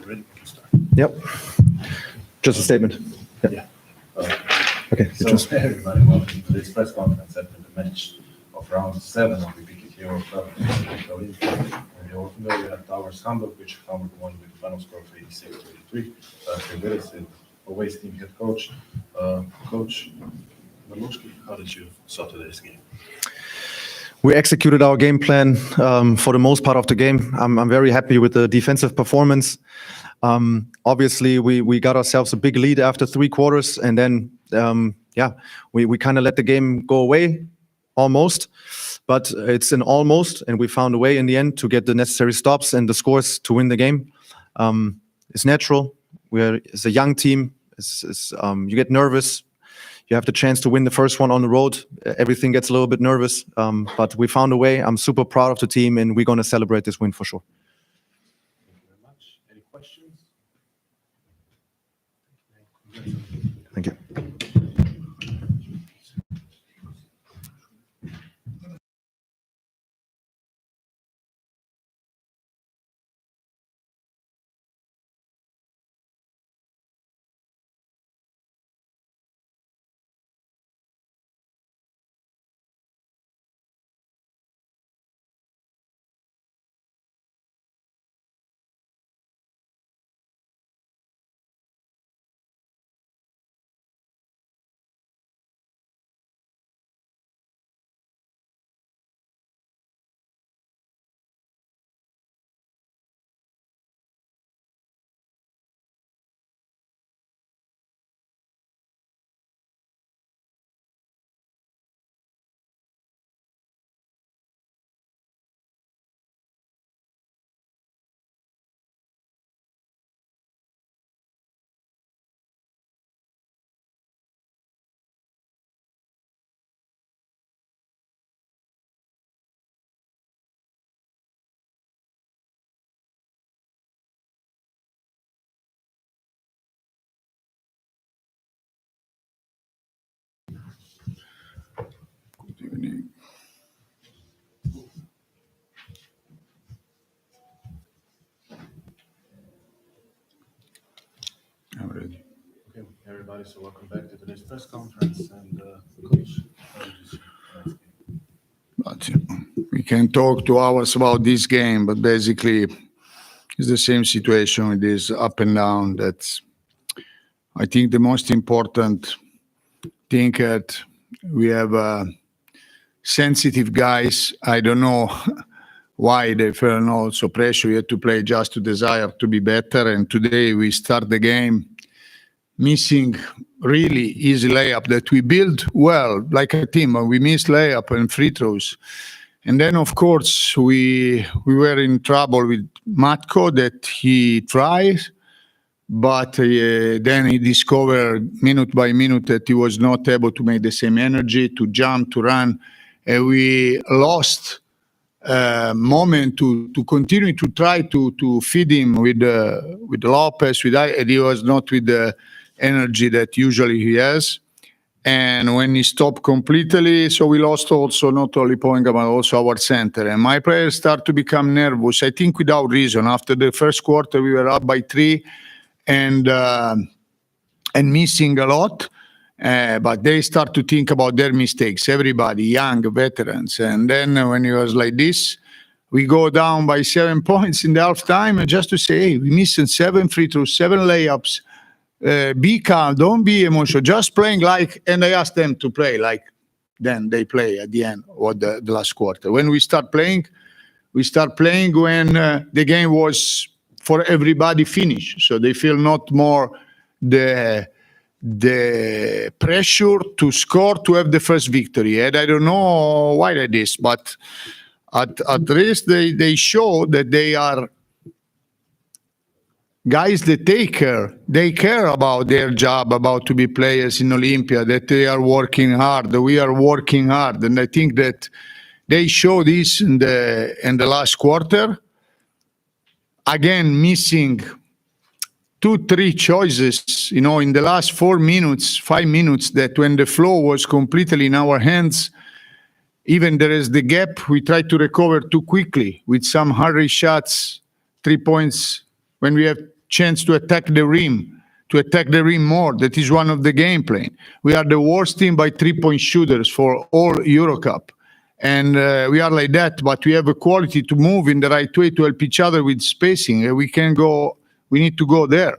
ready, we can start. Yep. Just a statement. Yeah. Okay. So, everybody, welcome to this press conference after the match of round 7 of the BKT EuroCupa. And you're familiar with Towers Hamburg, which Hamburg won with the final score of 86-83. With us is Always team head coach. Coach Malushki, how did you saw today's game? We executed our game plan for the most part of the game. I'm very happy with the defensive performance. Obviously, we got ourselves a big lead after 3 quarters, and then we kind of let the game go away, almost. But it's an almost, and we found a way in the end to get the necessary stops and the scores to win the game. It's natural. It's a young team. You get nervous. You have the chance to win the first one on the road. Everything gets a little bit nervous, but we found a way. I'm super proud of the team, and we're going to celebrate this win for sure. Thank you very much. Any questions? Thank you. Good evening. I'm ready. Okay, everybody, so welcome back to today's press conference. And Coach, how did you see tonight's game? But we can talk 2 hours about this game, but basically it's the same situation. It is up and down. That's, I think, the most important thing that we have sensitive guys. I don't know why they feel also pressure. You have to play just to desire to be better. And today we start the game missing really easy layup that we build well, like a team, but we miss layup and free throws. And then, of course, we were in trouble with Matko that he tries, but then he discovered minute by minute that he was not able to make the same energy, to jump, to run. And we lost moment to continue to try to feed him with Lopez, and he was not with the energy that usually he has. And when he stopped completely, so we lost also not only Poinga, but also our center. And my players start to become nervous, I think without reason. After the first quarter, we were up by 3 and missing a lot. But they start to think about their mistakes, everybody, young veterans. And then when it was like this, we go down by 7 points in the halftime, and just to say, hey, we missing 7 free throws, 7 layups. Be calm, don't be emotional, just playing like, and I asked them to play like, then they play at the end of the last quarter. When we start playing when the game was for everybody finished. So they feel not more the pressure to score to have the first victory. And I don't know why that is, but at least they show that they are guys that they care about their job, about to be players in Olympia, that they are working hard, that we are working hard. And I think that they show this in the last quarter. Again, missing 2-3 choices, in the last 4 minutes, 5 minutes, that when the flow was completely in our hands, even there is the gap, we try to recover too quickly with some hurry shots, 3 points. When we have chance to attack the rim, more. That is one of the game plan. We are the worst team by 3-point shooters for all EuroCup. And we are like that, but we have a quality to move in the right way to help each other with spacing. We need to go there.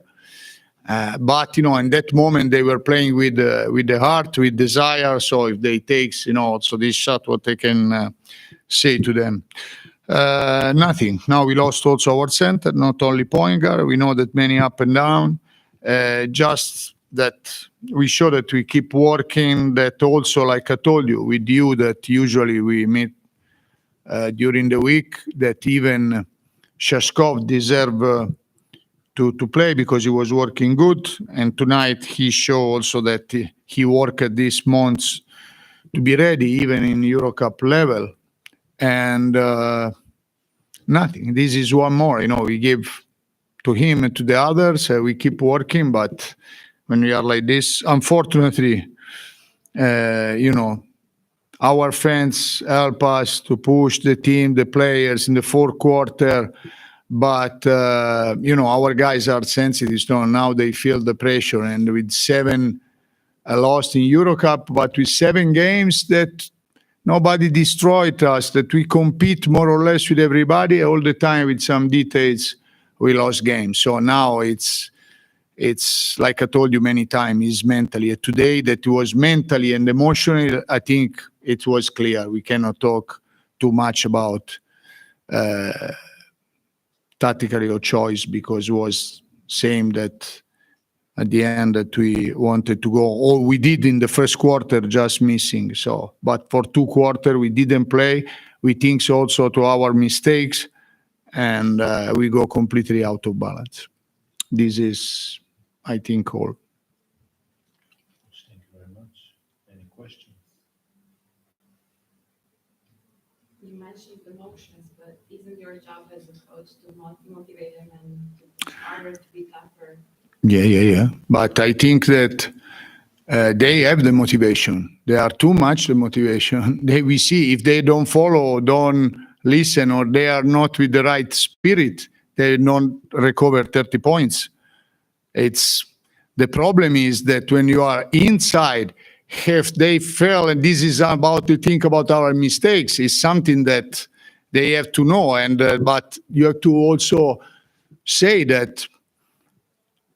But, in that moment, they were playing with the heart, with desire. So if they take, also this shot, what they can say to them. Nothing. Now we lost also our center, not only point guard. We know that many up and down. Just that we show that we keep working. That also, like I told you, with you, that usually we meet during the week. That even Shashkov deserve to play because he was working good. And tonight he showed also that he worked these months to be ready, even in EuroCup level. And nothing. This is one more. We give to him and to the others. We keep working, but when we are like this, unfortunately, our fans help us to push the team, the players in the fourth quarter. But our guys are sensitive. So now they feel the pressure, and with 7 lost in EuroCup, but with 7 games that nobody destroyed us, that we compete more or less with everybody all the time. With some details, we lost games. So now it's like I told you many times, is mentally. Today that was mentally and emotionally, I think it was clear. We cannot talk too much about tactically or choice, because it was same that at the end that we wanted to go. All we did in the first quarter, just missing. So, but for 2 quarters, we didn't play. We think also to our mistakes, and we go completely out of balance. This is, I think, all. Thank you very much. Any questions? You mentioned emotions, but isn't your job as a coach to motivate them and to be harder, to be tougher? Yeah. But I think that they have the motivation. They are too much the motivation. We see if they don't follow, don't listen, or they are not with the right spirit, they don't recover 30 points. The problem is that when you are inside, if they fail, and this is about to think about our mistakes, is something that they have to know. And but you have to also say that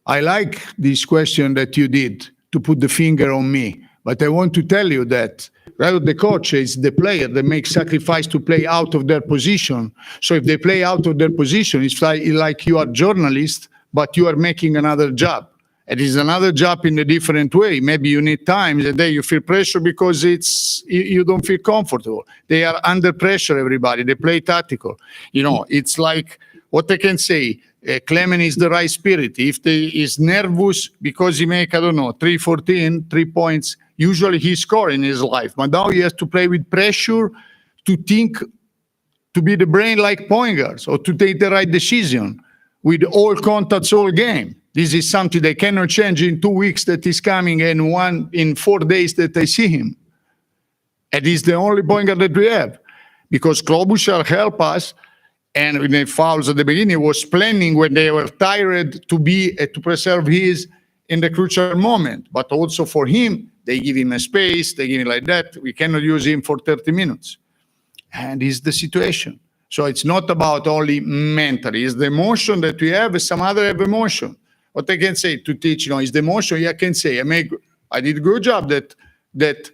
I like this question that you did to put the finger on me, but I want to tell you that rather the coach is the player that makes sacrifice to play out of their position. So if they play out of their position, it's like you are journalist, but you are making another job. It is another job in a different way. Maybe you need time, and then you feel pressure because you don't feel comfortable. They are under pressure, everybody. They play tactical. It's like, what I can say, Clement is the right spirit. If he is nervous because he make, 3-14, 3 points, usually he score in his life. But now he has to play with pressure to think, to be the brain like point guards, or to take the right decision with all contacts, all game. This is something they cannot change in 2 weeks that is coming, and in 4 days that I see him. And he's the only point guard that we have, because Klobuchar help us. And when they fouls at the beginning, he was planning when they were tired to preserve his in the crucial moment. But also for him, they give him a space, they give him like that. We cannot use him for 30 minutes. And it's the situation. So it's not about only mentally. It's the emotion that we have, some other have emotion. What I can say to teach, is the emotion. I can say I did a good job that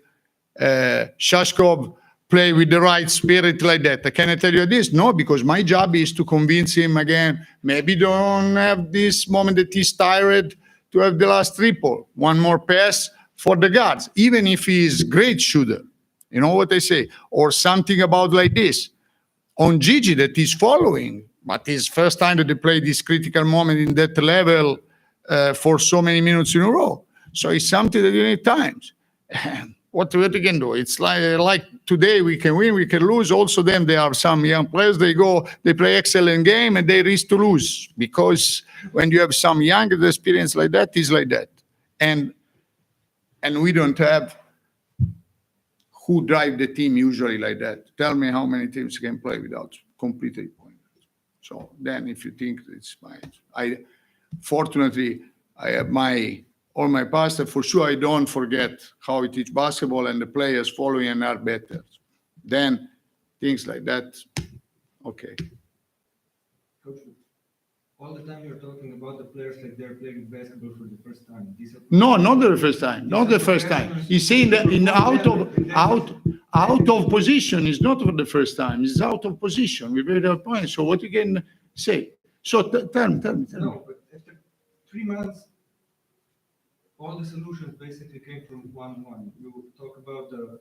Shashkov play with the right spirit like that. Can I tell you this? No, because my job is to convince him again. Maybe don't have this moment that he's tired to have the last triple. One more pass for the guards, even if he is great shooter. You know what I say? Or something about like this. On Gigi that is following, but it's first time that they play this critical moment in that level for so many minutes in a row. So it's something that you need times. What we can do? It's like today we can win, we can lose. Also, then there are some young players. They play excellent game, and they risk to lose, because when you have some young experience like that, it's like that. And we don't have who drive the team usually like that. Tell me how many teams can play without completely point. So then, if you think it's fine, fortunately, I have all my past, and for sure I don't forget how we teach basketball, and the players following and are better. Then things like that, okay. Coach, all the time you're talking about the players like they're playing basketball for the first time. No, not the first time. Not the first time. He's saying that out of position is not for the first time. It's out of position. We made our point. So what you can say? So tell me. No, but after 3 months, all the solutions basically came from 1-1. You talk about the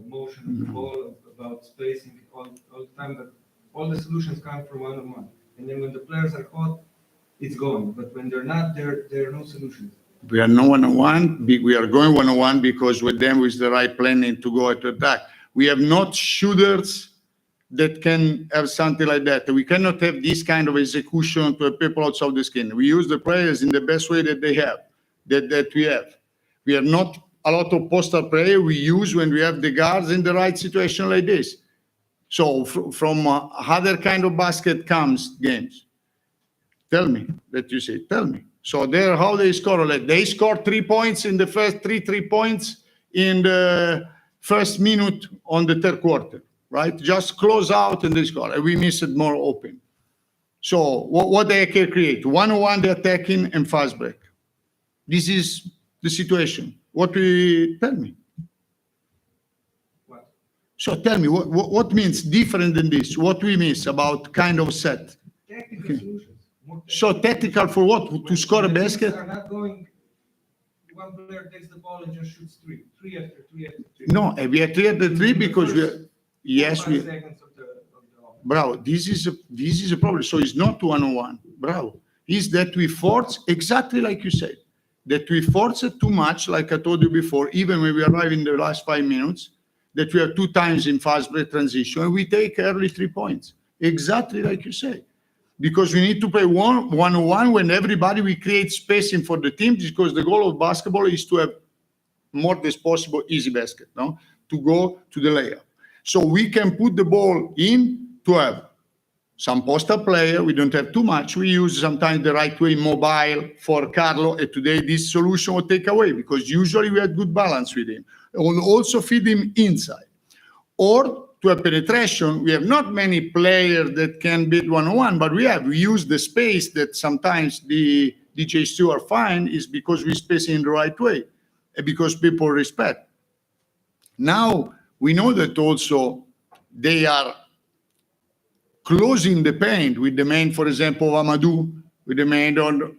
motion of the ball, about spacing all the time, but all the solutions come from 1-on-1. And then when the players are hot, it's going. But when they're not, there are no solutions. We are no 1-on-1. We are going 1-on-1 because with them is the right planning to go to attack. We have not shooters that can have something like that. We cannot have this kind of execution to people outside the skin. We use the players in the best way that they have, that we have. We have not a lot of postal play we use when we have the guards in the right situation like this. So from other kind of basket comes games. Tell me that you say, tell me. So there, how they score? Like they scored 3 points in the first 3 points in the first minute on the third quarter, right? Just close out and they score. And we missed more open. So what they can create? 1-on-1, the attacking and fast break. This is the situation. What we tell me? What? So tell me, what means different than this? What we miss about kind of set? Technical solutions. So tactical for what? To score a basket? Are not going. One player takes the ball and just shoots 3 after 3 after 3. No, we are clear the 3 because we are. Yes, 5 we. seconds of the Bravo, this is a problem. So it's not 1-on-1. Bravo. Is that we force exactly like you said, that we force it too much, like I told you before, even when we arrive in the last 5 minutes, that we are 2 times in fast break transition, and we take early 3 points. Exactly like you say. Because we need to play 1-on-1 when everybody, we create spacing for the team, because the goal of basketball is to have more as possible easy basket, no? To go to the layup. So we can put the ball in to have some postal player. We don't have too much. We use sometimes the right way mobile for Carlo. And today this solution will take away because usually we have good balance with him. We'll also feed him inside. Or to have penetration, we have not many players that can beat 1-on-1, but we use the space that sometimes the DJ Stewart find is because we space in the right way and because people respect. Now we know that also they are closing the paint with the man, for example, of Amadou, with the man on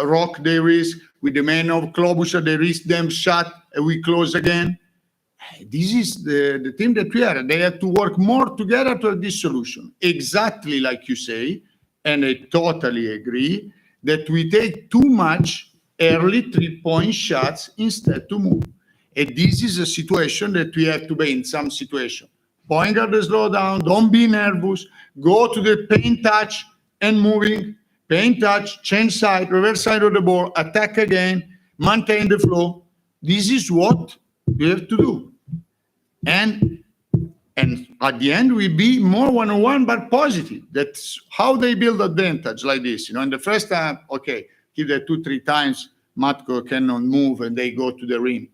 Rock they risk, with the man of Klobuchar, they risk them shot and we close again. This is the team that we are. They have to work more together to have this solution. Exactly like you say, and I totally agree, that we take too much early 3-point shots instead to move. And this is a situation that we have to be in some situation. Point guard the slow down, don't be nervous, go to the paint touch and moving, paint touch, change side, reverse side of the ball, attack again, maintain the flow. This is what we have to do. And at the end, we be more 1-on-1, but positive. That's how they build advantage like this. In the first time, okay, give that 2-3 times, Matko cannot move and they go to the rim.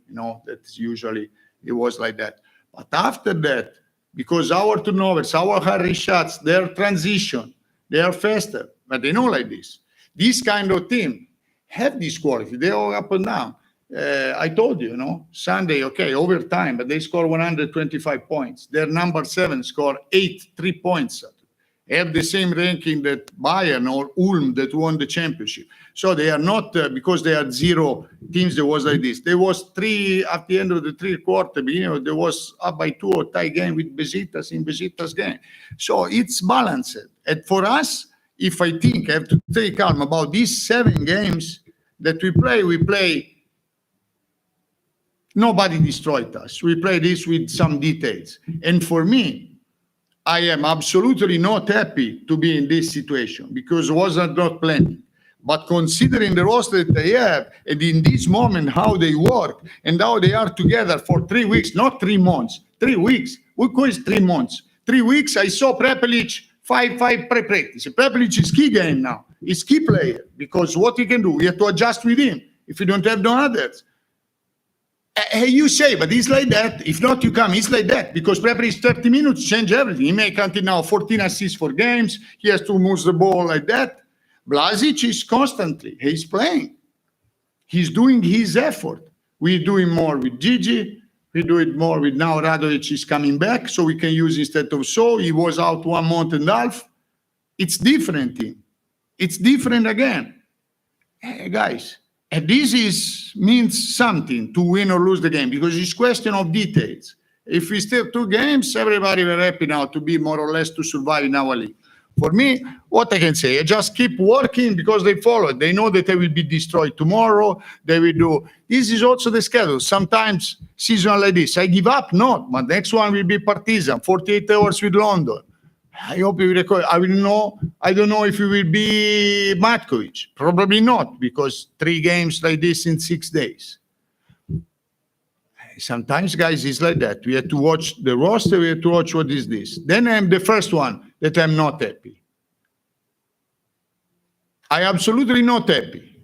That's usually, it was like that. But after that, because our turnovers, our hurry shots, their transition, they are faster, but they know like this. This kind of team have this quality. They all up and down. I told you, Sunday, okay, overtime, but they score 125 points. Their number 7 score 3 points. They have the same ranking that Bayern or Ulm that won the championship. So they are not, because they are 0 teams, there was like this. There was 3 at the end of the 3 quarter, there was up by 2 or tie game with Besiktas in Besiktas game. So it's balanced. And for us, if I think I have to take calm about these 7 games that we play, nobody destroyed us. We play this with some details. And for me, I am absolutely not happy to be in this situation because it wasn't not planning. But considering the roster that they have, and in this moment, how they work, and how they are together for 3 weeks, not 3 months, 3 weeks. What is 3 months? 3 weeks, I saw Prepelic five pre-practice. Prepelic is key game now. He's key player because what he can do, we have to adjust with him. If you don't have no others. You say, but he's like that. If not, you come. He's like that because Prepelic is 30 minutes, change everything. He make until now 14 assists for games. He has to move the ball like that. Blažić is constantly. He's playing. He's doing his effort. We're doing more with Gigi. We do it more with now Radovic is coming back, so we can use instead of so. He was out 1 month and a half. It's different team. It's different again. Hey, guys, and this means something to win or lose the game because it's question of details. If we still 2 games, everybody will happy now to be more or less to survive in our league. For me, what I can say, I just keep working because they follow. They know that they will be destroyed tomorrow. They will do. This is also the schedule. Sometimes season like this, I give up. No, but next one will be Partizan, 48 hours with London. I hope you will record. I will know. I don't know if it will be Matkovic. Probably not because 3 games like this in 6 days. Sometimes, guys, it's like that. We have to watch the roster. We have to watch what is this. Then I'm the first one that I'm not happy. I absolutely not happy.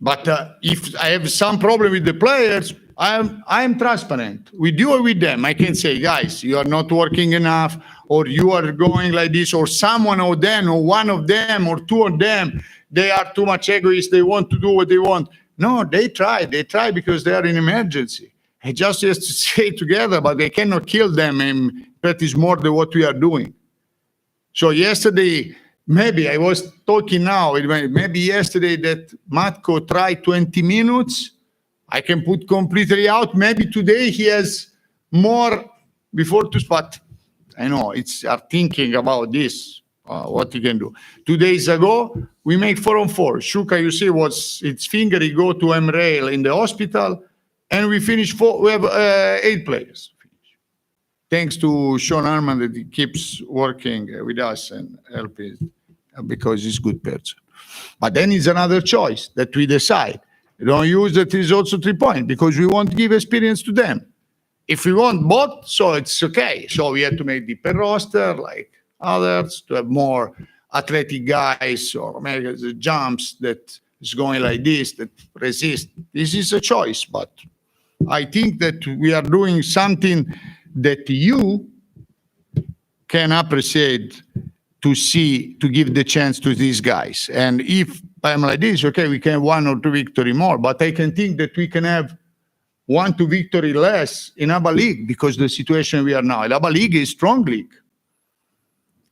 But if I have some problem with the players, I'm transparent with you or with them. I can say, guys, you are not working enough, or you are going like this, or someone of them, or one of them, or 2 of them, they are too much egoists. They want to do what they want. No, they try because they are in emergency. I just have to stay together, but they cannot kill them, and that is more than what we are doing. So yesterday, maybe I was talking now, maybe yesterday that Matko tried 20 minutes. I can put completely out. Maybe today he has more before to spot. I know it's are thinking about this. What he can do. 2 days ago, we make 4-on-4. Shuka, you see, was its finger. He go to MRail in the hospital, and we finish 4. We have 8 players. Thanks to Sean Arman that he keeps working with us and helping because he's a good person. But then it's another choice that we decide. We don't use that is also 3 points because we want to give experience to them. If we want both, so it's okay. So we have to make deeper roster, like others, to have more athletic guys or maybe the jumps that is going like this, that resist. This is a choice, but I think that we are doing something that you can appreciate to see, to give the chance to these guys. And if I'm like this, okay, we can have 1 or 2 victory more, but I can think that we can have 1, 2 victory less in ABA League because the situation we are now. ABA League is strong league.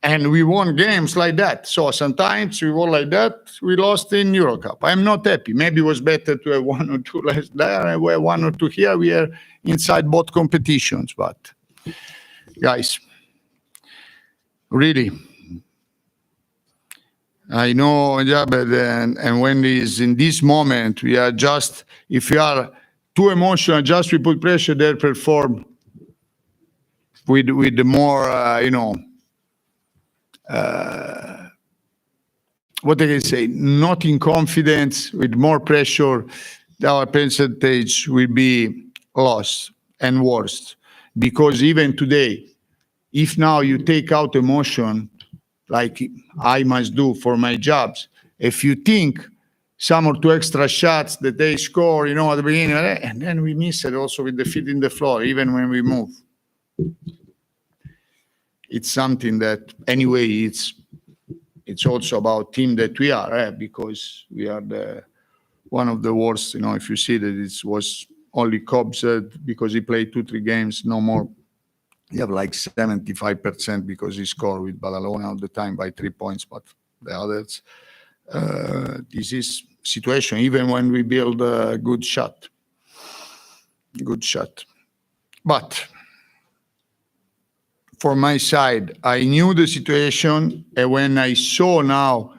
And we won games like that. So sometimes we won like that. We lost in EuroCup. I'm not happy. Maybe it was better to have 1 or 2 less there. And we have 1 or 2 here. We are inside both competitions. But guys, really, I know Jabed and Wendy is in this moment. We are just, if we are too emotional, just we put pressure there, perform with the more, what I can say, not in confidence, with more pressure, our percentage will be lost and worse. Because even today, if now you take out emotion, like I must do for my jobs, if you think some or 2 extra shots that they score, at the beginning, and then we miss it also with the feet in the floor, even when we move. It's something that, anyway, it's also about team that we are, because we are one of the worst. If you see that it was only Cobbs because he played 2-3 games, no more. You have like 75% because he scored with Badalona all the time by 3 points, but the others, this is situation. Even when we build a good shot. But for my side, I knew the situation, and when I saw now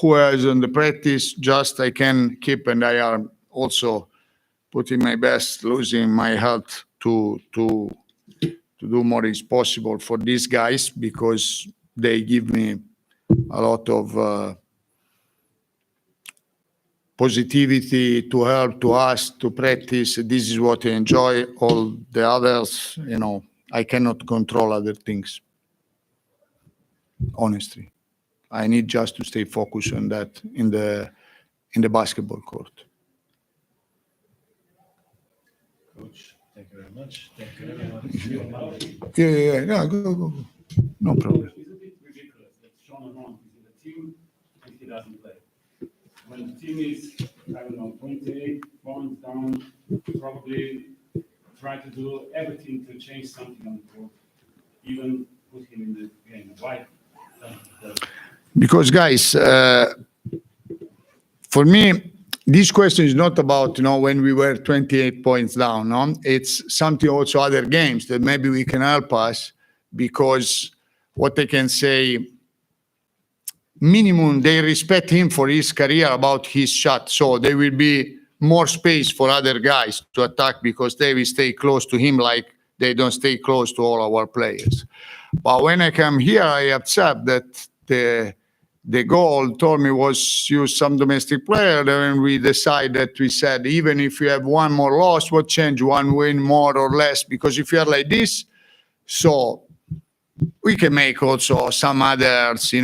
who was on the practice, just I can keep, and I am also putting my best, losing my health to do more is possible for these guys because they give me a lot of positivity to help, to us, to practice. This is what I enjoy. All the others, I cannot control other things. honestly. I need just to stay focused on that in the basketball court. Coach, thank you very much. Thank you everyone. Yeah, go. No problem. It's a bit ridiculous that Sean Armand is in the team and he doesn't play. When the team is, I don't know, 28 points down, probably try to do everything to change something on the court, even put him in the game. Why? Because guys, for me, this question is not about, when we were 28 points down, no? It's something also other games that maybe we can help us, because what I can say, minimum, they respect him for his career about his shot. So there will be more space for other guys to attack because they will stay close to him like they don't stay close to all our players. But when I come here, I accept that the goal told me was use some domestic player. Then we decide that we said, even if you have one more loss, what change, one win more or less? Because if you are like this, so we can make also some others,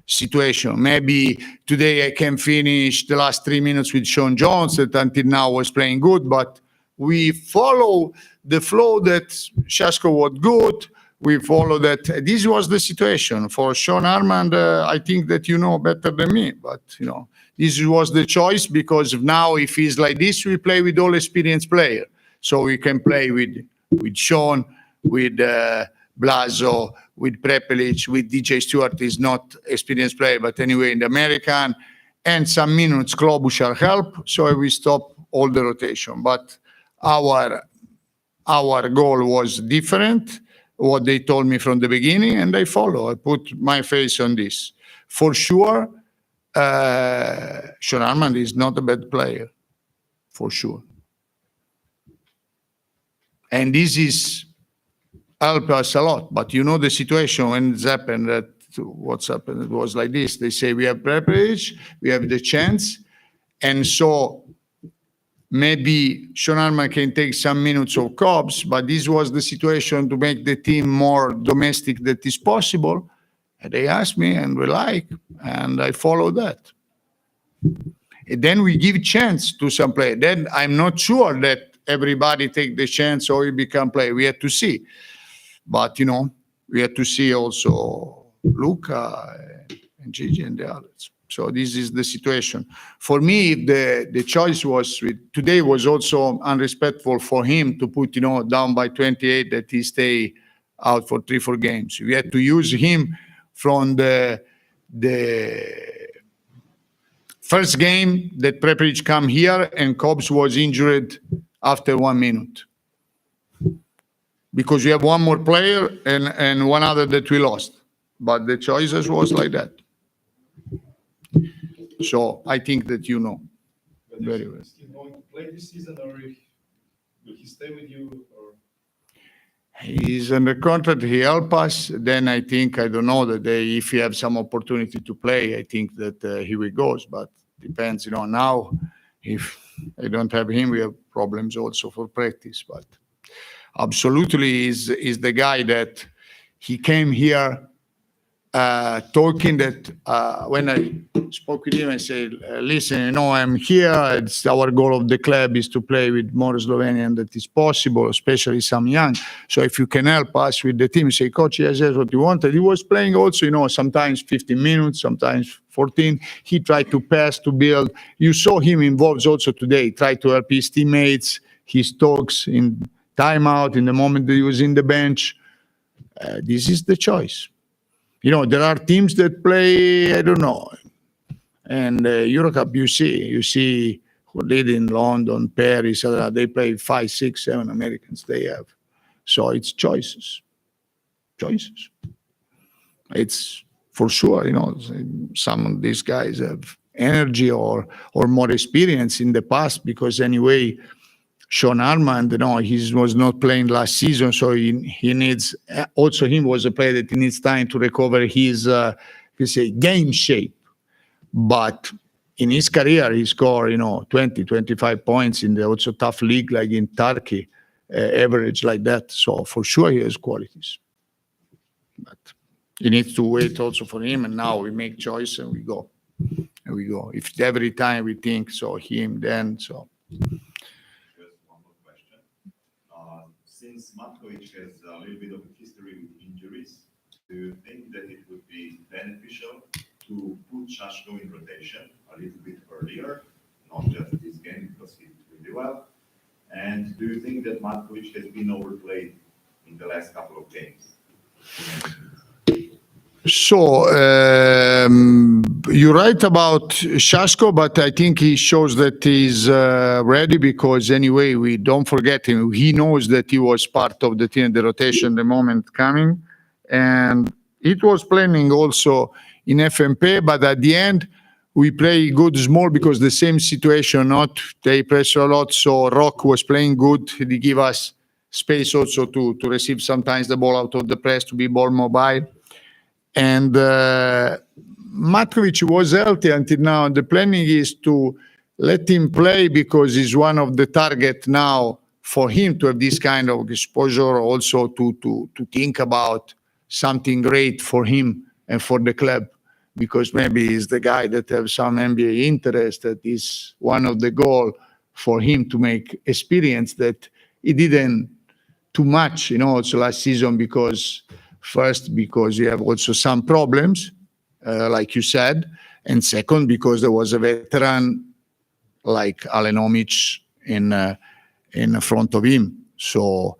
situation. Maybe today I can finish the last 3 minutes with Sean Jones that until now was playing good, but we follow the flow that Shasko was good. We follow that. This was the situation for Sean Armand. I think that you know better than me, but this was the choice, because now if he's like this, we play with all experienced player. So we can play with Sean, with Blazo, with Prepelic, with DJ Stewart is not experienced player, but anyway in the American, and some minutes Klobuchar help. So we stop all the rotation. But our goal was different. What they told me from the beginning, and I follow. I put my face on this. For sure, Sean Armand is not a bad player, for sure. And this is help us a lot. But the situation when it's happened, that what's happened, it was like this. They say we have privilege, we have the chance, and so maybe Sean Armand can take some minutes of Cobbs, but this was the situation to make the team more domestic that is possible. And they asked me, and we like, and I follow that. And then we give chance to some player. Then I'm not sure that everybody take the chance or he become player. We have to see. But, we have to see also Luca and Gigi and the others. So this is the situation. For me, the choice was today was also unrespectful for him to put, down by 28 that he stay out for 3-4 games. We had to use him from the first game that Prepelic come here and Cobbs was injured after 1 minute. Because we have one more player and one other that we lost. But the choices was like that. So I think that very well. Is he going to play this season, or will he stay with you? Or he's under contract. He help us. Then I think, I don't know, that if he have some opportunity to play, I think that he will go. But depends, now if I don't have him, we have problems also for practice. But absolutely is the guy that he came here talking that when I spoke with him, I said, listen, I'm here. It's our goal of the club is to play with more Slovenian that is possible, especially some young. So if you can help us with the team, say, coach, yes, that's what you wanted. He was playing also, sometimes 15 minutes, sometimes 14. He tried to pass, to build. You saw him involved also today, tried to help his teammates, his talks in timeout, in the moment that he was in the bench. This is the choice. There are teams that play, I don't know. And EuroCup, you see who did in London, Paris, they play 5, 6, 7 Americans they have. So it's choices. It's for sure, some of these guys have energy or more experience in the past, because anyway, Sean Armand, he was not playing last season, so he needs, also him was a player that he needs time to recover his, game shape. But in his career, he scored, 20, 25 points in the also tough league like in Turkey, average like that. So for sure he has qualities. But he needs to wait also for him. And now we make choice and we go. And we go. If every time we think so him, then so. Just one more question. Since Matkovic has a little bit of a history with injuries, do you think that it would be beneficial to put Shashko in rotation a little bit earlier, not just this game because he did really well? And do you think that Matkovic has been overplayed in the last couple of games? So you're right about Shashko, but I think he shows that he's ready because anyway, we don't forget him. He knows that he was part of the team, the rotation, the moment coming. And it was planning also in FMP, but at the end, we play good small because the same situation, not they pressure a lot. So Rock was playing good. He give us space also to receive sometimes the ball out of the press, to be ball mobile. And Matkovic was healthy until now. The planning is to let him play because he's one of the target now for him to have this kind of exposure, also to think about something great for him and for the club, because maybe he's the guy that have some NBA interest, that is one of the goal for him to make experience that he didn't too much, also last season, because you have also some problems, like you said, and second, because there was a veteran like Alenomic in front of him. So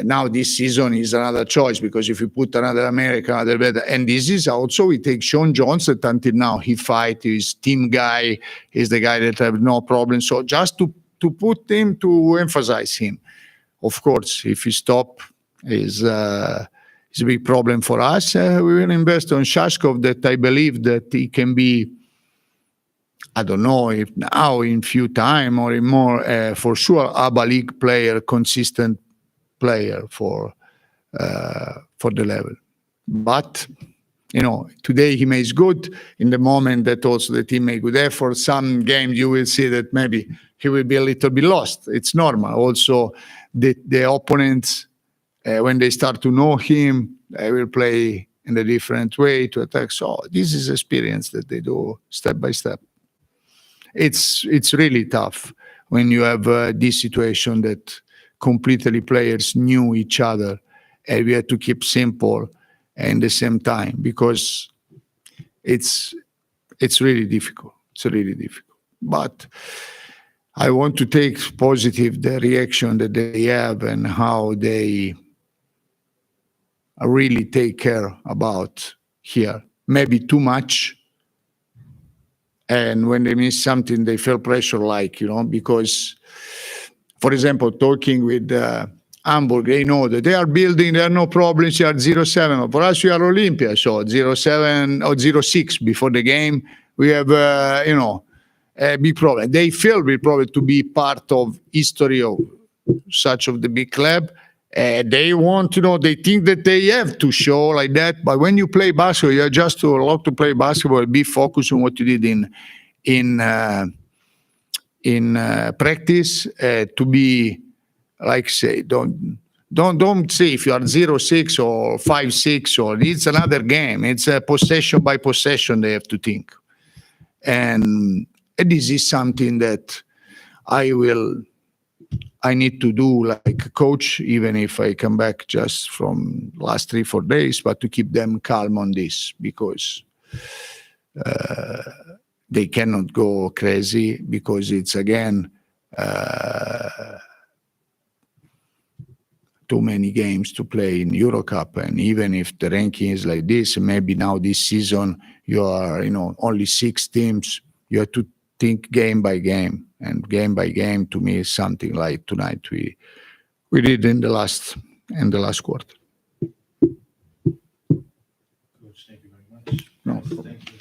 now this season is another choice, because if you put another American, another better, and this is also we take Sean Jones that until now he fight, he's team guy, he's the guy that have no problem. So just to put him, to emphasize him. Of course, if he stop, is a big problem for us. We will invest on Shashkov, that I believe that he can be, I don't know if now in few time or in more, for sure, ABA League player, consistent player for the level. But today he makes good. In the moment that also the team make good effort, some games you will see that maybe he will be a little bit lost. It's normal. Also, the opponents, when they start to know him, they will play in a different way to attack. So this is experience that they do step by step. It's really tough when you have this situation that completely players knew each other, and we had to keep simple and the same time, because it's really difficult. It's really difficult. But I want to take positive the reaction that they have and how they really take care about here. Maybe too much. And when they miss something, they feel pressure, because, for example, talking with Hamburg, they know that they are building, there are no problems, they are 0-7. For us, we are Olympia, so 0-7 or 0-6 before the game. We have, a big problem. They feel big problem to be part of history of such of the big club. They want, they think that they have to show like that. But when you play basketball, you are just allowed to play basketball, be focused on what you did in practice, to be, like say, don't say if you are 0-6 or 5-6, or it's another game. It's a possession by possession they have to think. And this is something that I need to do like a coach, even if I come back just from last 3-4 days, but to keep them calm on this, because they cannot go crazy, because it's again too many games to play in EuroCup. And even if the ranking is like this, maybe now this season you are only 6 teams, you have to think game by game. And game by game, to me, is something like tonight we did in the last quarter. Coach, thank you very much. No. Thank you.